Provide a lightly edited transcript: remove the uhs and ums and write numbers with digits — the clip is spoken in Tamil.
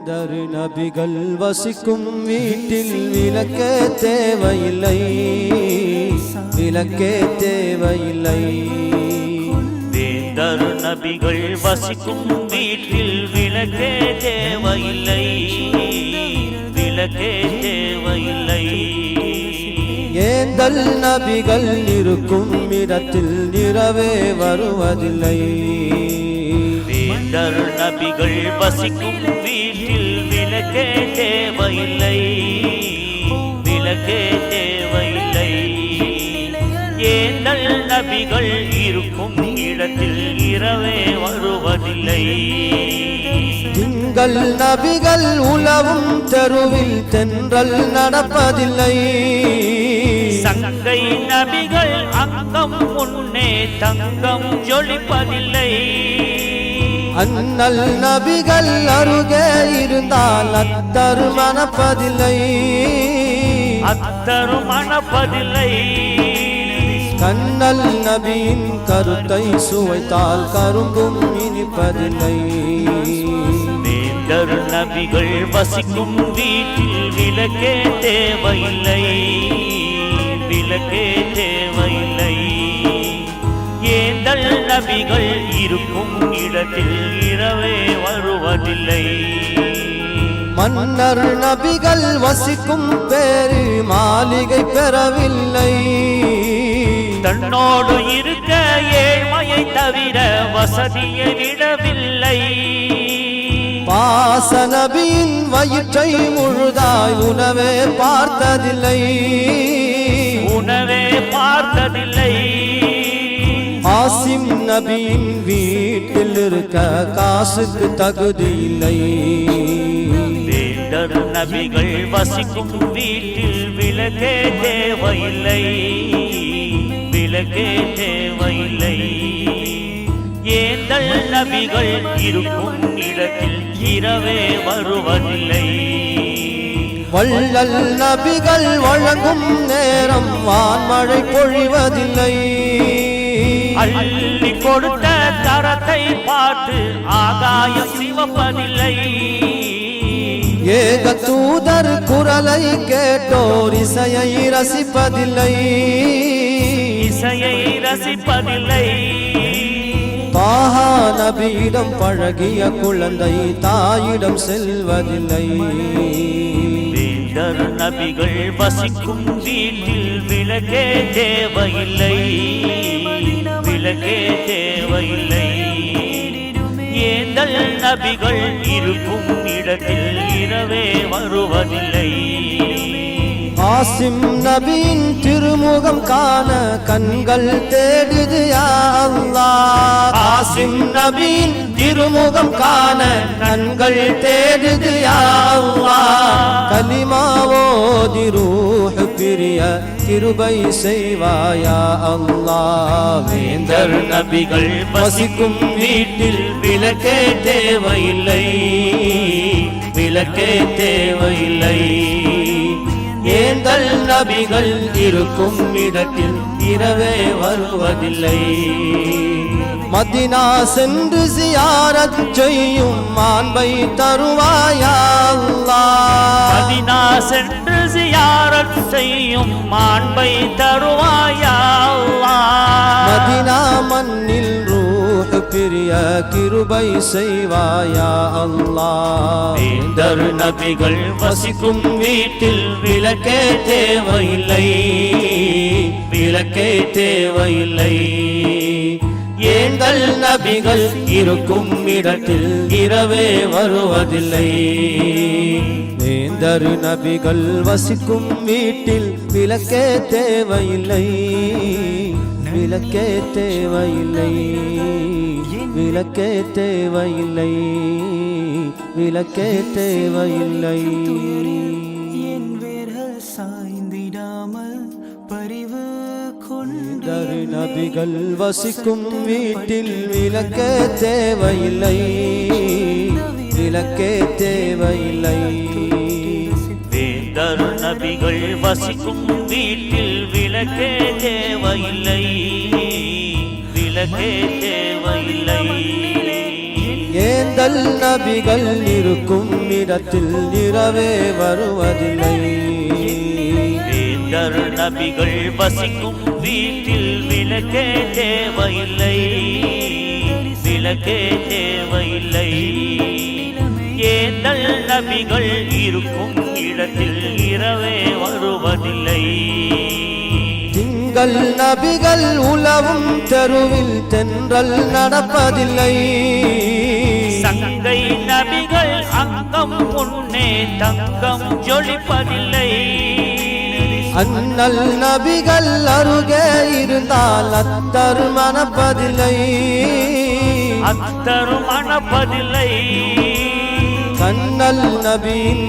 வேந்தர் நபிகள் வசிக்கும் வீட்டில் விளக்கே தேவையில்லை, விளக்கே தேவையில்லை. வேந்தர் நபிகள் வசிக்கும் வீட்டில் விளக்கே தேவையில்லை, விளக்கே தேவையில்லை. ஏந்தல் நபிகள் இருக்கும் இடத்தில் இரவே வருவதில்லை. வேந்தர் நபிகள் வசிக்கும் வீட்டில் விளக்கே தேவையில்லை, விளக்கே தேவையில்லை. ஏந்தல் நபிகள் இருக்கும் இடத்தில் இரவே வருவதில்லை. திங்கள் நபிகள் உலவும் தெருவில் தென்றல் நடப்பதில்லை. சங்கை நபிகள் அங்கம் முன்னே தங்கம் ஜொலிப்பதில்லை. அண்ணல் நபிகள் அருகே இருந்தால் அத்தரு மணப்பதில்லை, அத்தரு மணப்பதில்லை. கண்ணல் நபியின் கருத்தை சுவைத்தால் கரும்பும் இனிப்பதில்லை. வேந்தர் நபிகள் வசிக்கும் வீட்டில் விளக்கே தேவையில்லை, விளக்கே தேவையில்லை. ஏந்தல் நபிகள் இருக்கும் இடத்தில் இரவே வருவதில்லை. மன்னர் நபிகள் வசிக்கும் பேரு மாளிகை பெறவில்லை. தன்னோடு இருக்க ஏழ்மையை தவிர வசதியை விடவில்லை. பாச நபியின் வயிற்றை முழுதாய் உணவே பார்த்ததில்லை, உணவே பார்த்ததில்லை. ஆசிம் நபியின் வீட்டில் இருக்க காசுக்கு தகுதி இல்லை. வேந்தர் நபிகள் வசிக்கும் வீட்டில் விளக்கே தேவையில்லை, விளக்கே தேவையில்லை. ஏந்தல் நபிகள் இருக்கும் இடத்தில் இரவே வருவதில்லை. வள்ளல் நபிகள் வழங்கும் நேரம் வான்மழை பொழிவதில்லை. அள்ளி கொடுத்த தரத்தை பார்த்து ஆகாயம் சிவப்பதில்லை. ஏக தூதர் குரலை கேட்டோர் இசையை ரசிப்பதில்லை, இசையை ரசிப்பதில்லை. தாஹா நபியிடம் பழகிய குழந்தை தாயிடம் செல்வதில்லை. வேந்தர் நபிகள் வசிக்கும் வீட்டில் விளக்கே தேவையில்லை, விளக்கே தேவையில்லை. ஏந்தல் நபிகள் இருக்கும் இடத்தில் இரவே வருவதில்லை. ஆசிம் நபியின் திருமுகம் காண கண்கள் தேடுது யா அல்லாஹ். ஆசிம் நபியின் திருமுகம் காண கண்கள் தேடுது யா அல்லாஹ். கலிமாவோதி ரூஹ் பிரிய கிருபை செய்வாயா அல்லாஹ். வேந்தர் நபிகள் வசிக்கும் வீட்டில் விளக்கே தேவையில்லை, விளக்கே தேவையில்லை. ஏந்தல் நபிகள் இருக்கும் இடத்தில் இரவே வருவதில்லை. மதினா சென்று சியாரத் செய்யும் மாண்பை தருவாயா அல்லாஹ். மதினா சென்று சியாரத் செய்யும் மாண்பை தருவாயா அல்லாஹ். மதினா மண்ணில் ரூஹ் பிரிய கிருபை செய்வாயா அல்லாஹ். வேந்தர் நபிகள் வசிக்கும் வீட்டில் விளக்கே தேவையில்லை, விளக்கே தேவையில்லை. ஏந்தல் நபிகள் இருக்கும் இடத்தில் இரவே வருவதில்லை. வேந்தர் நபிகள் வசிக்கும் வீட்டில் விளக்கே தேவையில்லை, விளக்கே தேவையில்லை, விளக்கே தேவையில்லை, விளக்கே தேவையில்லை. என் வேர்கள் சாய்ந்திடாமல் பரிவு வேந்தர் நபிகள் வசிக்கும் வீட்டில் விளக்கே தேவையில்லை, விளக்கே தேவையில்லை. வேந்தர் நபிகள் வசிக்கும் வீட்டில் விளக்கே தேவையில்லை, விளக்கே தேவையில்லை. ஏந்தல் நபிகள் இருக்கும் இடத்தில் இரவே வருவதில்லை வேந்தர் நபிகள் வசிக்கும் வீட்டில் விளக்கே தேவையில்லை விளக்கே தேவையில்லை ஏந்தல் நபிகள் இருக்கும் இடத்தில் இரவே வருவதில்லை திங்கள் நபிகள் உலவும் தெருவில் தென்றல் நடப்பதில்லை சங்கை நபிகள் அங்கம் முன்னே தங்கம் ஜொலிப்பதில்லை அண்ணல் நபிகள் அருகே இருந்தால் அத்தர் மணப்பதில்லை அத்தரும் மணப்பதில்லை கண்ணல் நபியின்